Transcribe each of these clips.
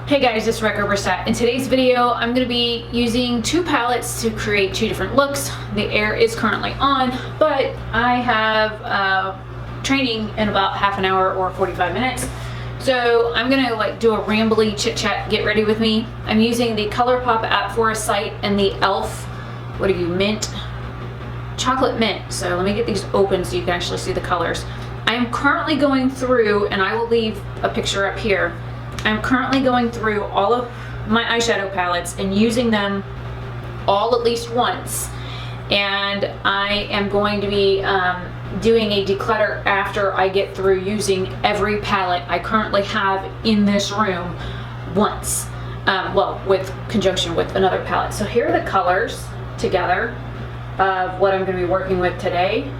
Hey guys, it's RebeccaLynOberstadt. In today's video, I'm going to be using two palettes to create two different looks. The air is currently on, but I have training in about half an hour or 45 minutes. So I'm going to do a rambly chit chat, get ready with me. I'm using the Colourpop app for a site and the e.l.f. mint? Chocolate mint. So let me get these open so you can actually see the colors. I am currently going through, and I will leave a picture up here. I'm currently going through all of my eyeshadow palettes and using them all at least once. And I am going to be doing a declutter after I get through using every palette I currently have in this room once. Well, with conjunction with another palette. So here are the colors together of what I'm going to be working with today.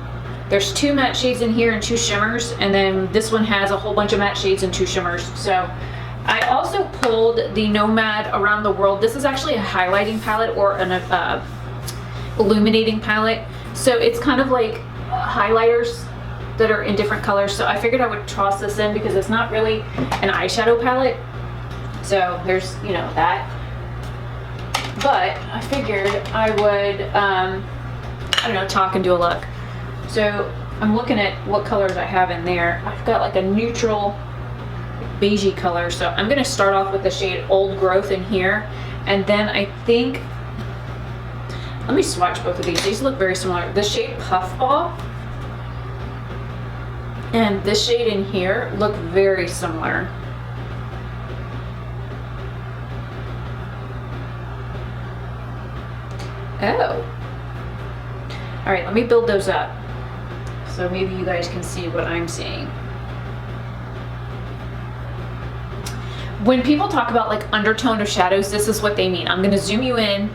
There's two matte shades in here and two shimmers, and then this one has a whole bunch of matte shades and two shimmers. So I also pulled the Nomad Around the World. This is actually a highlighting palette or an illuminating palette. So it's kind of like highlighters that are in different colors. So I figured I would toss this in because it's not really an eyeshadow palette. So there's, you know, that. But I figured I would, I don't know, talk and do a look. So I'm looking at what colors I have in there. I've got like a neutral beigey color, so I'm going to start off with the shade Old Growth in here, and then I think, let me swatch both of these look very similar. The shade Puffball and this shade in here look very similar. Oh, all right, let me build those up so maybe you guys can see what I'm seeing. When people talk about like undertone of shadows, this is what they mean. I'm gonna zoom you in.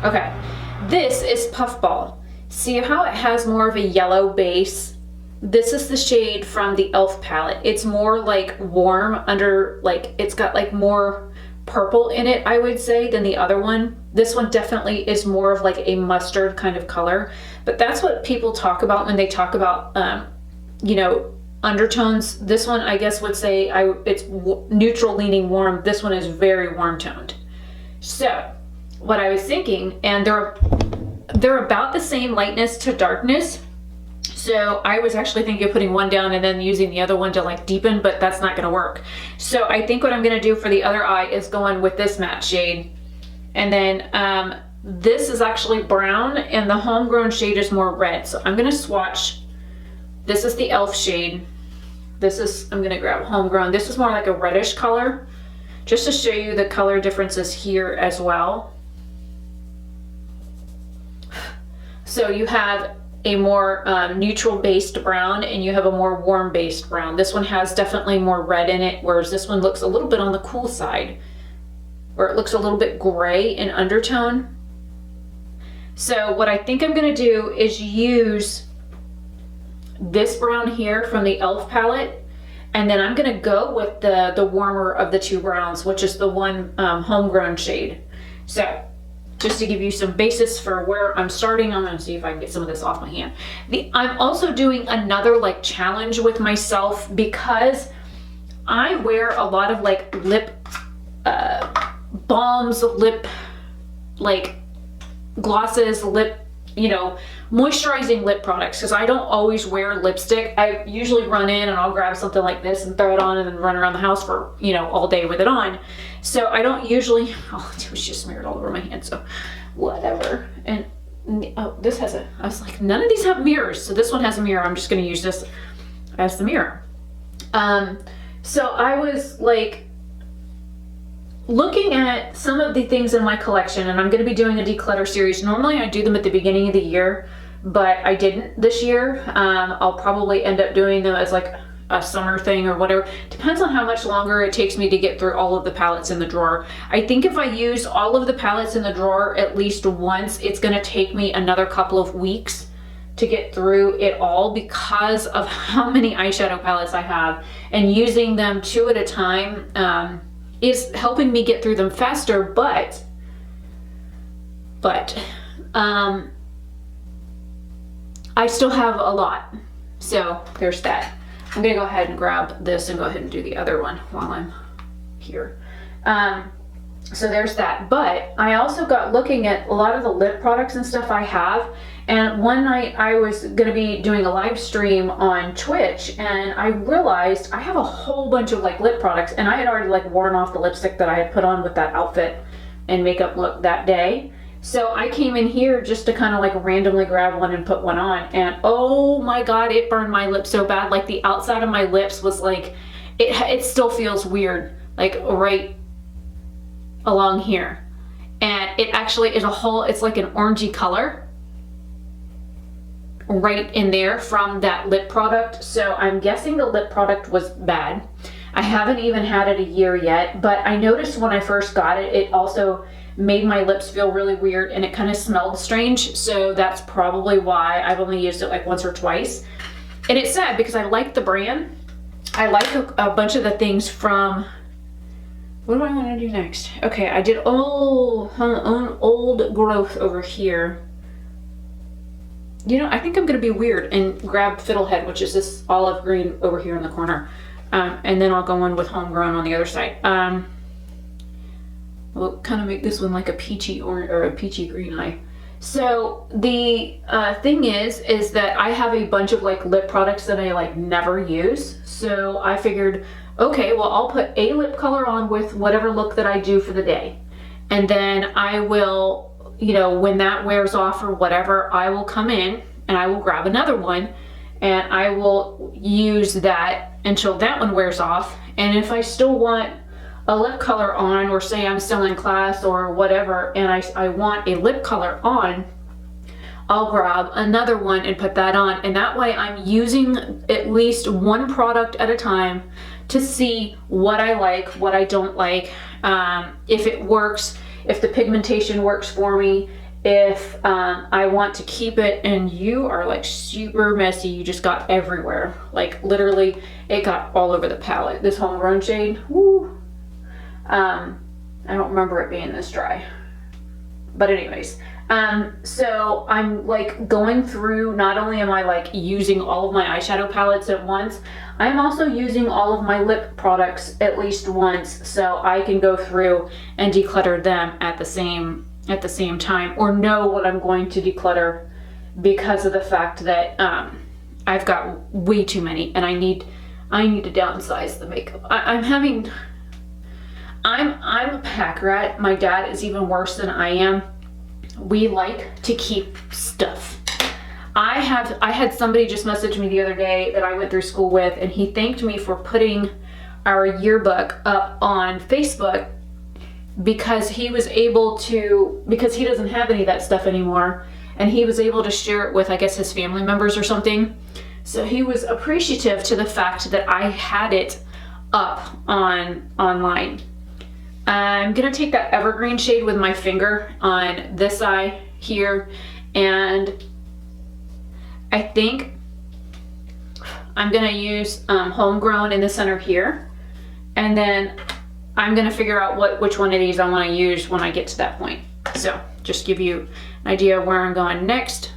Okay, this is Puffball. See how it has more of a yellow base? This is the shade from the e.l.f. palette. It's more like warm under, like it's got like more purple in it, I would say, than the other one. This one definitely is more of like a mustard kind of color, but that's what people talk about when they talk about, you know, undertones. This one, I guess, would say it's neutral leaning warm. This one is very warm toned. So what I was thinking, and they're about the same lightness to darkness. So I was actually thinking of putting one down and then using the other one to like deepen, but that's not going to work. So I think what I'm going to do for the other eye is go in with this matte shade. And then this is actually brown and the homegrown shade is more red. So I'm going to swatch. This is the e.l.f. shade. This is, I'm gonna grab Homegrown. This is more like a reddish color, just to show you the color differences here as well. So you have a more neutral based brown and you have a more warm based brown. This one has definitely more red in it, whereas this one looks a little bit on the cool side, or it looks a little bit gray in undertone. So what I think I'm gonna do is use this brown here from the e.l.f. palette, and then I'm gonna go with the warmer of the two browns, which is the one Homegrown shade. So just to give you some basis for where I'm starting, I'm gonna see if I can get some of this off my hand. I'm also doing another like challenge with myself because I wear a lot of like lip balms, lip like glosses, lip, you know, moisturizing lip products, because I don't always wear lipstick. I usually run in and I'll grab something like this and throw it on and then run around the house for, you know, all day with it on. So I don't usually, oh, it was just smeared all over my hand, so whatever. And oh, this has a, I was like, none of these have mirrors, so this one has a mirror. I'm just going to use this as the mirror. So I was like looking at some of the things in my collection, and I'm going to be doing a declutter series. Normally I do them at the beginning of the year, but I didn't this year. I'll probably end up doing them as like a summer thing or whatever. Depends on how much longer it takes me to get through all of the palettes in the drawer. I think if I use all of the palettes in the drawer at least once, it's going to take me another couple of weeks to get through it all because of how many eyeshadow palettes I have, and using them two at a time is helping me get through them faster, but I still have a lot. So there's that. I'm gonna go ahead and grab this and go ahead and do the other one while I'm here. So there's that. But I also got looking at a lot of the lip products and stuff I have. And one night I was gonna be doing a live stream on Twitch, and I realized I have a whole bunch of like lip products, and I had already like worn off the lipstick that I had put on with that outfit and makeup look that day. So I came in here just to kind of like randomly grab one and put one on, and oh my God, it burned my lips so bad. Like the outside of my lips was like, it still feels weird, like right along here. And it actually is it's like an orangey color right in there from that lip product. So I'm guessing the lip product was bad. I haven't even had it a year yet, but I noticed when I first got it, it also made my lips feel really weird and it kind of smelled strange. So that's probably why I've only used it like once or twice. And it's sad because I like the brand. I like a bunch of the things from, what do I want to do next? Okay, I did old growth over here. You know, I think I'm gonna be weird and grab Fiddlehead, which is this olive green over here in the corner. And then I'll go in with Homegrown on the other side. We'll kind of make this one like a peachy or a peachy green eye. So the thing is that I have a bunch of like lip products that I like never use. So I figured, okay, well, I'll put a lip color on with whatever look that I do for the day. And then I will, you know, when that wears off or whatever, I will come in and I will grab another one and I will use that until that one wears off. And if I still want a lip color on, or say I'm still in class or whatever, and I want a lip color on, I'll grab another one and put that on. And that way I'm using at least one product at a time to see what I like, what I don't like, if it works, if the pigmentation works for me, if I want to keep it. And you are like super messy. You just got everywhere. Like literally it got all over the palette. This Homegrown shade, woo. I don't remember it being this dry, but anyways, so I'm like going through, not only am I like using all of my eyeshadow palettes at once, I'm also using all of my lip products at least once, so I can go through and declutter them at the same time, or know what I'm going to declutter, because of the fact that I've got way too many and I need to downsize the makeup. I'm a pack rat. My dad is even worse than I am. We like to keep stuff. I had somebody just message me the other day that I went through school with, and he thanked me for putting our yearbook up on Facebook because he was able to, because he doesn't have any of that stuff anymore, and he was able to share it with, I guess, his family members or something. So he was appreciative to the fact that I had it up online. I'm gonna take that evergreen shade with my finger on this eye here, and I think I'm gonna use Homegrown in the center here, and then I'm gonna figure out which one of these I want to use when I get to that point. So just give you an idea of where I'm going next.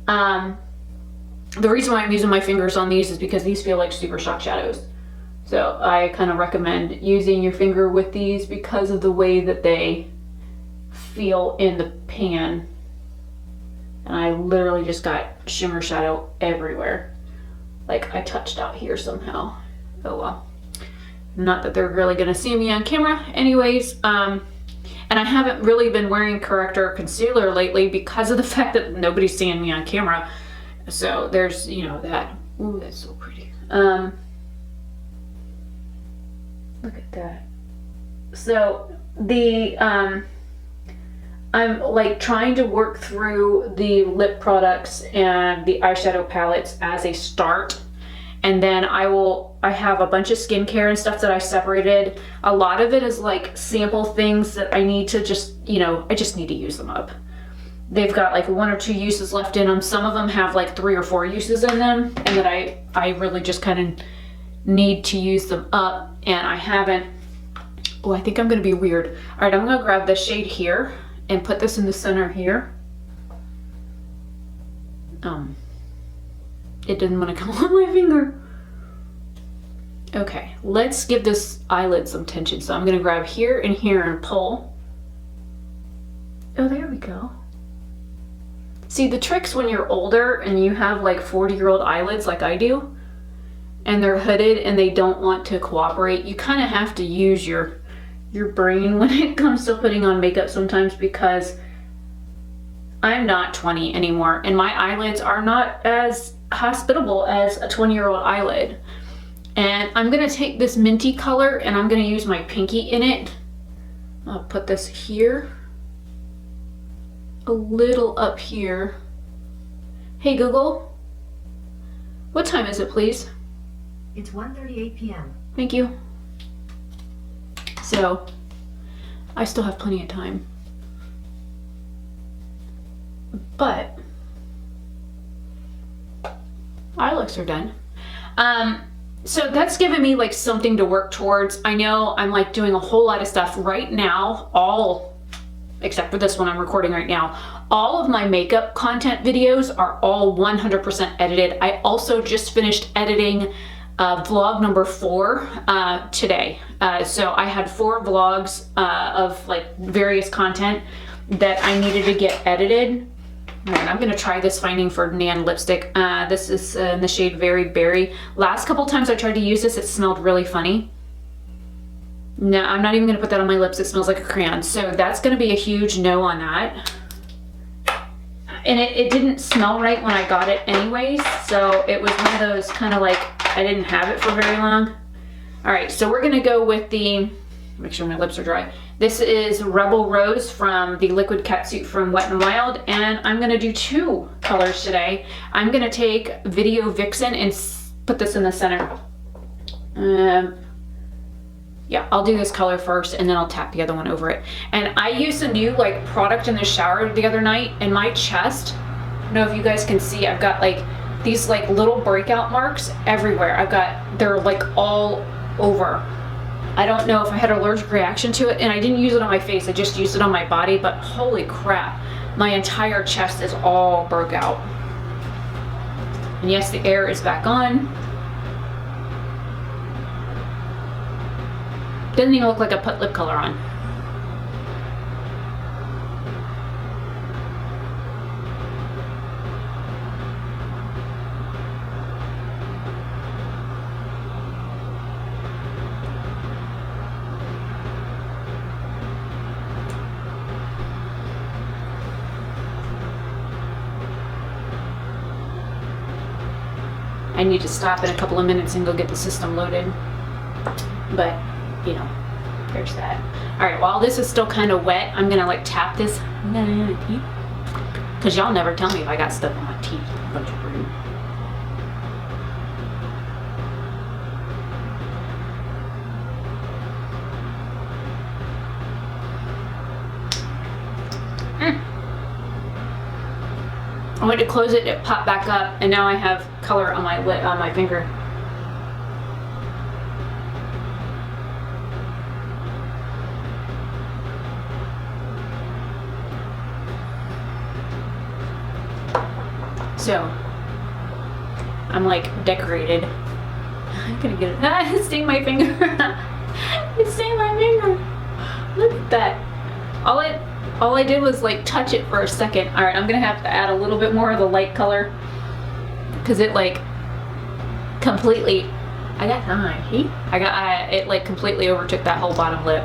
The reason why I'm using my fingers on these is because these feel like super shock shadows. So I kind of recommend using your finger with these because of the way that they feel in the pan. And I literally just got shimmer shadow everywhere. Like I touched out here somehow. Oh well. Not that they're really gonna see me on camera. Anyways, and I haven't really been wearing corrector or concealer lately because of the fact that nobody's seeing me on camera. So there's, you know, that. Ooh, that's so pretty. Look at that. So the I'm like trying to work through the lip products and the eyeshadow palettes as a start, and then I have a bunch of skincare and stuff that I separated. A lot of it is like sample things that I need to just, you know, I just need to use them up. They've got like 1 or 2 uses left in them. Some of them have like 3 or 4 uses in them, and that I really just kind of need to use them up, and I haven't. Oh, I think I'm gonna be weird. All right, I'm gonna grab this shade here and put this in the center here. It didn't want to come on my finger. Okay, let's give this eyelid some tension. So I'm gonna grab here and here and pull. Oh, there we go. See, the trick's when you're older and you have like 40-year-old eyelids like I do, and they're hooded and they don't want to cooperate, you kind of have to use your brain when it comes to putting on makeup sometimes, because I'm not 20 anymore and my eyelids are not as hospitable as a 20-year-old eyelid. And I'm gonna take this minty color and I'm gonna use my pinky in it. I'll put this here, a little up here. Hey Google, what time is it, please? It's 1:38 p.m. Thank you. So, I still have plenty of time. But, our looks are done. So that's given me like something to work towards. I know I'm like doing a whole lot of stuff right now, all except for this one I'm recording right now. All of my makeup content videos are all 100% edited. I also just finished editing vlog number 4 today. So I had 4 vlogs of like various content that I needed to get edited. All right, I'm gonna try this Finding Ferdinand lipstick. This is in the shade Very Berry. Last couple times I tried to use this, it smelled really funny. No, I'm not even gonna put that on my lips. It smells like a crayon. So that's gonna be a huge no on that. And it didn't smell right when I got it anyways. So it was one of those kind of like, I didn't have it for very long. All right, so we're gonna go with the, make sure my lips are dry. This is Rebel Rose from the Liquid Catsuit from Wet n Wild, and I'm gonna do 2 colors today. I'm gonna take Video Vixen and put this in the center. Yeah, I'll do this color first and then I'll tap the other one over it. And I used a new like product in the shower the other night, and my chest, I don't know if you guys can see, I've got like these like little breakout marks everywhere. They're like all over. I don't know if I had an allergic reaction to it, and I didn't use it on my face, I just used it on my body, but holy crap, my entire chest is all broke out. And yes, the air is back on. Doesn't even look like I put lip color on. I need to stop in a couple of minutes and go get the system loaded. But, you know, there's that. All right, while this is still kind of wet, I'm gonna like tap this. Because y'all never tell me if I got stuff on my teeth. Bunch of rude. I went to close it, it popped back up, and now I have color on my lip, on my finger. So, I'm like decorated. I'm gonna get it. Ah, it stained my finger. It stained my finger. Look at that. All I did was like touch it for a second. All right, I'm gonna have to add a little bit more of the light color because it like completely. I got time. It like completely overtook that whole bottom lip.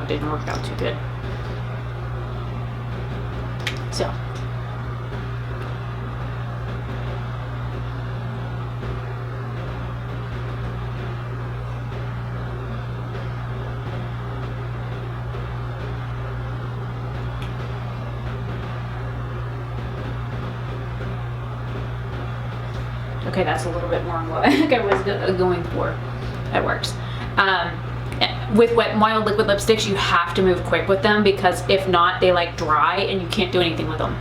Didn't work out too good. So Okay, that's a little bit more what I think I was going for. That works. With Wet n Wild liquid lipsticks, you have to move quick with them because if not, they like dry and you can't do anything with them.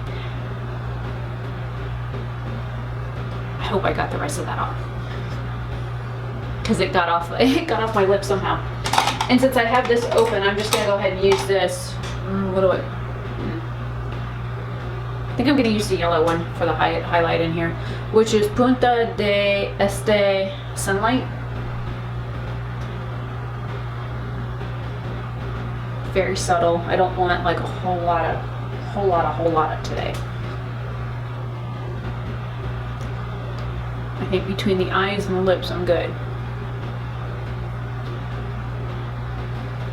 I hope I got the rest of that off because it got off my lip somehow. And since I have this open, I'm just gonna go ahead and use this. What do I think I'm gonna use the yellow one for the highlight in here, which is Punta de Este Sunlight. Very subtle. I don't want like a whole lot of today. I think between the eyes and the lips, I'm good.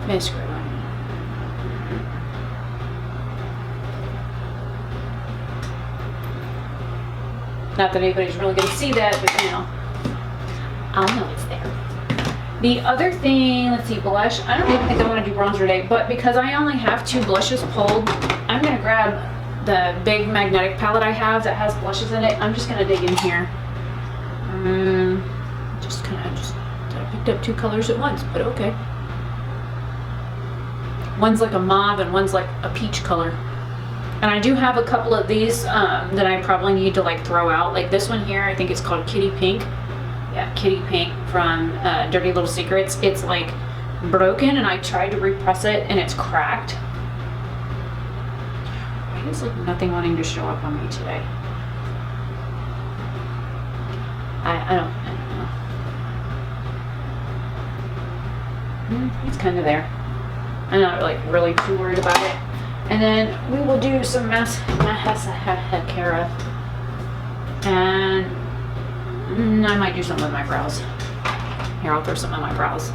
Mascara. Not that anybody's really gonna see that, but you know, I'll know it's there. The other thing, let's see, blush. I don't even think I want to do bronzer today, but because I only have 2 blushes pulled, I'm gonna grab the big magnetic palette I have that has blushes in it. I'm just gonna dig in here. I picked up 2 colors at once, but okay. One's like a mauve and one's like a peach color. And I do have a couple of these that I probably need to like throw out. Like this one here, I think it's called Kitty Pink. Yeah, Kitty Pink from Dirty Little Secrets. It's like broken and I tried to repress it and it's cracked. Why is like nothing wanting to show up on me today? I don't know. It's kind of there. I'm not like really too worried about it. And then we will do some mascara. And I might do something with my brows. Here, I'll throw some on my brows.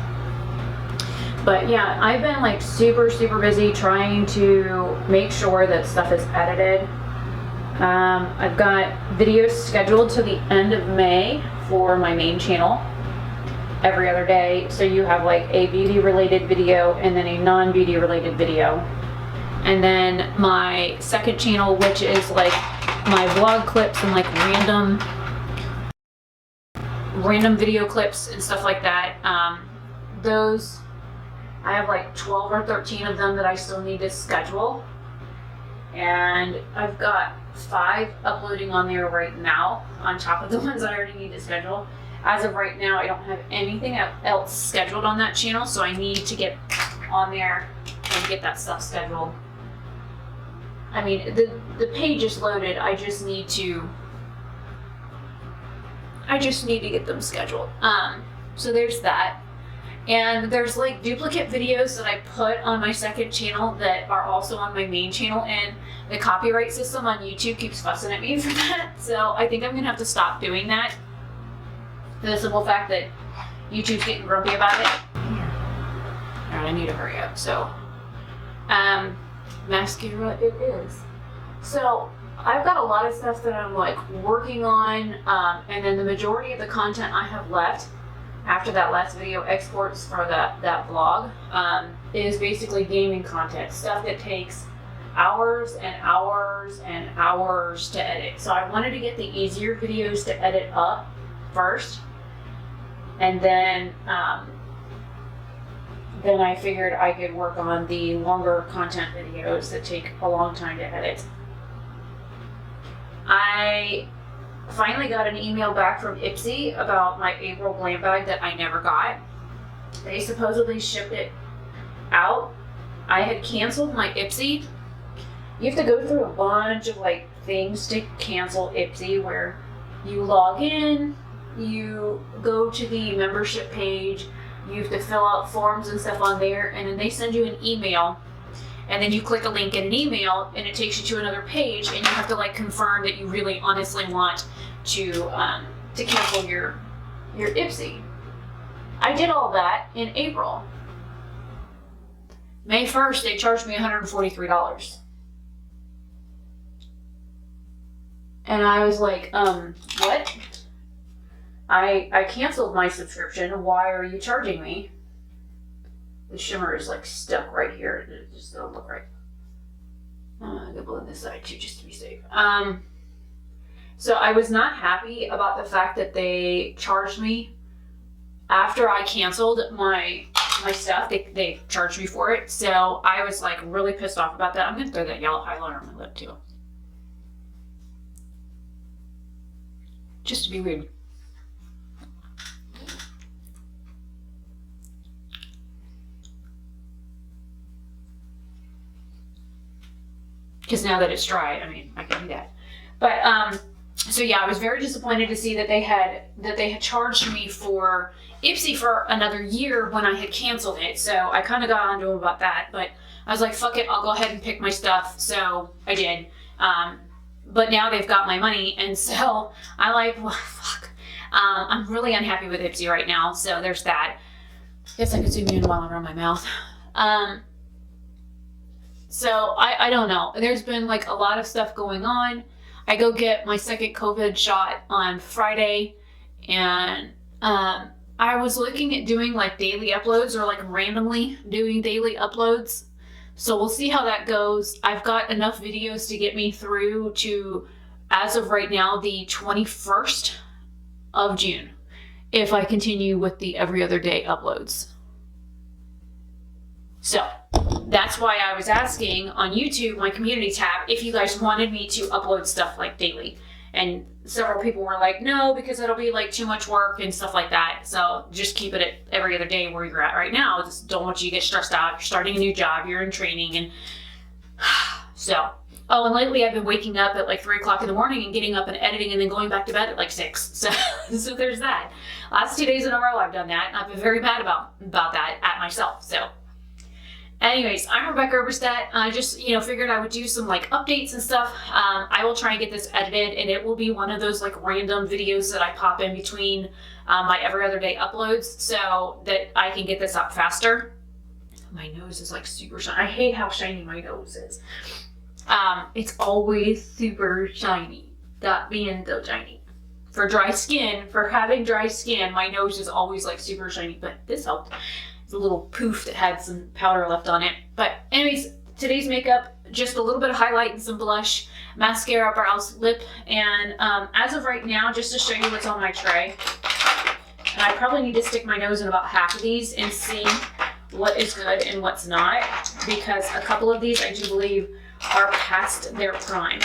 But yeah, I've been like super busy trying to make sure that stuff is edited. I've got videos scheduled to the end of May for my main channel every other day. So you have like a beauty related video and then a non-beauty related video. And then my second channel, which is like my vlog clips and like random video clips and stuff like that. Those, I have like 12 or 13 of them that I still need to schedule. And I've got 5 uploading on there right now on top of the ones I already need to schedule. As of right now, I don't have anything else scheduled on that channel, so I need to get on there and get that stuff scheduled. I mean, the page is loaded. I just need to get them scheduled. So there's that. And there's like duplicate videos that I put on my second channel that are also on my main channel, and the copyright system on YouTube keeps fussing at me for that. So I think I'm gonna have to stop doing that. For the simple fact that YouTube's getting grumpy about it. Alright, I need to hurry up. So, mascara it is. So I've got a lot of stuff that I'm like working on, and then the majority of the content I have left after that last video exports for that vlog is basically gaming content, stuff that takes hours and hours and hours to edit. So I wanted to get the easier videos to edit up first, and then I figured I could work on the longer content videos that take a long time to edit. I finally got an email back from Ipsy about my April glam bag that I never got. They supposedly shipped it out. I had canceled my Ipsy. You have to go through a bunch of like things to cancel Ipsy, where you log in, you go to the membership page, you have to fill out forms and stuff on there, and then they send you an email, and then you click a link in an email and it takes you to another page, and you have to like confirm that you really honestly want to cancel your Ipsy. I did all that in April. May 1st, they charged me $143. And I was like, what? I canceled my subscription. Why are you charging me? The shimmer is like stuck right here. It just doesn't look right. I'm gonna blend this side too, just to be safe. So I was not happy about the fact that they charged me after I canceled my stuff. They charged me for it. So I was like really pissed off about that. I'm gonna throw that yellow highlighter on my lip too, just to be weird. Because now that it's dry, I mean, I can do that. But so yeah, I was very disappointed to see that they had charged me for Ipsy for another year when I had canceled it. So I kind of got onto them about that, but I was like, fuck it, I'll go ahead and pick my stuff. So I did. But now they've got my money, and so I like, well, fuck. I'm really unhappy with Ipsy right now. So there's that. Guess I could zoom in while I run my mouth. So I don't know. There's been like a lot of stuff going on. I go get my second COVID shot on Friday, and I was looking at doing like daily uploads or like randomly doing daily uploads. So we'll see how that goes. I've got enough videos to get me through to, as of right now, the 21st of June, if I continue with the every other day uploads. So that's why I was asking on YouTube, my community tab, if you guys wanted me to upload stuff like daily. And several people were like, no, because it'll be like too much work and stuff like that. So just keep it at every other day where you're at right now. Just don't want you to get stressed out. You're starting a new job, you're in training, and so. Oh, and lately I've been waking up at like 3 o'clock in the morning and getting up and editing and then going back to bed at like 6. So there's that. Last 2 days in a row I've done that, and I've been very mad about that at myself. So anyways, I'm Rebecca Oberstadt. I just, figured I would do some like updates and stuff. I will try and get this edited, and it will be one of those like random videos that I pop in between my every other day uploads so that I can get this up faster. My nose is like super shiny. I hate how shiny my nose is. It's always super shiny. That being so shiny. For dry skin, for having dry skin, my nose is always like super shiny, but this helped. A little poof that had some powder left on it. But anyways, today's makeup, just a little bit of highlight and some blush, mascara, brows, lip, and as of right now, just to show you what's on my tray, and I probably need to stick my nose in about half of these and see what is good and what's not, because a couple of these I do believe are past their prime.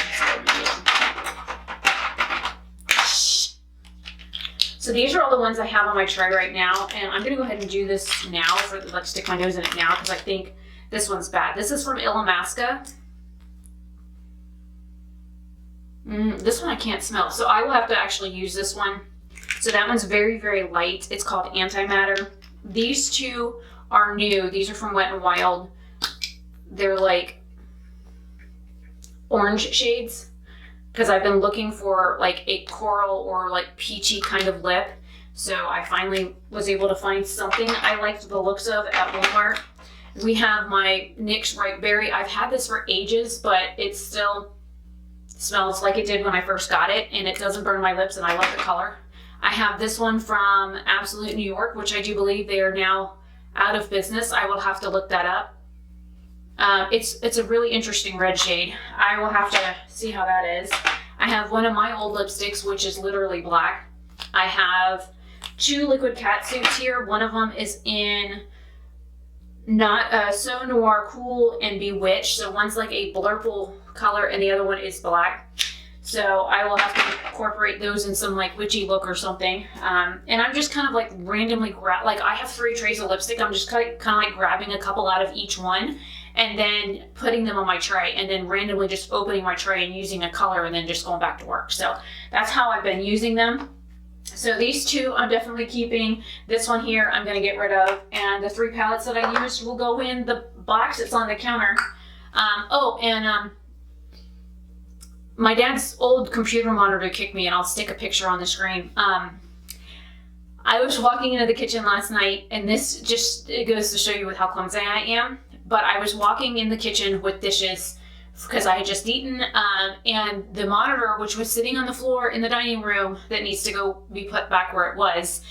So these are all the ones I have on my tray right now, and I'm gonna go ahead and do this now for like stick my nose in it now because I think this one's bad. This is from Illamasqua. This one I can't smell, so I will have to actually use this one. So that one's very, very light. It's called Antimatter. These two are new. These are from Wet n Wild. They're like orange shades, because I've been looking for like a coral or like peachy kind of lip. So I finally was able to find something I liked the looks of at Walmart. We have my NYX Bright Berry. I've had this for ages, but it still smells like it did when I first got it, and it doesn't burn my lips, and I love the color. I have this one from Absolute New York, which I do believe they are now out of business. I will have to look that up. It's a really interesting red shade. I will have to see how that is. I have one of my old lipsticks, which is literally black. I have 2 liquid catsuits here. One of them is in So Noir Cool and Bewitched. So one's like a blurple color and the other one is black. So I will have to incorporate those in some like witchy look or something. And I'm just kind of like randomly like I have 3 trays of lipstick. I'm just kind of like grabbing a couple out of each one and then putting them on my tray, and then randomly just opening my tray and using a color and then just going back to work. So that's how I've been using them. So these 2 I'm definitely keeping. This one here I'm gonna get rid of, and the 3 palettes that I used will go in the box that's on the counter. My dad's old computer monitor kicked me, and I'll stick a picture on the screen. I was walking into the kitchen last night, and this just, it goes to show you with how clumsy I am. But I was walking in the kitchen with dishes because I had just eaten, and the monitor, which was sitting on the floor in the dining room that needs to go be put back where it was,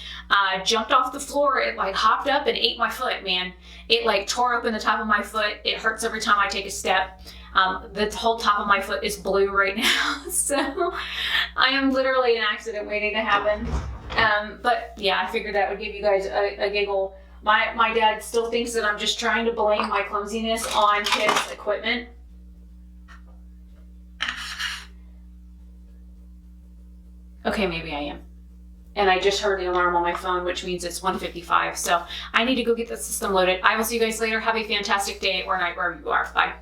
jumped off the floor. It like hopped up and ate my foot, man. It like tore open the top of my foot. It hurts every time I take a step. The whole top of my foot is blue right now. So I am literally an accident waiting to happen. But yeah, I figured that would give you guys a giggle. My dad still thinks that I'm just trying to blame my clumsiness on his equipment. Okay, maybe I am. And I just heard the alarm on my phone, which means it's 1:55. So I need to go get the system loaded. I will see you guys later. Have a fantastic day or night wherever you are. Bye.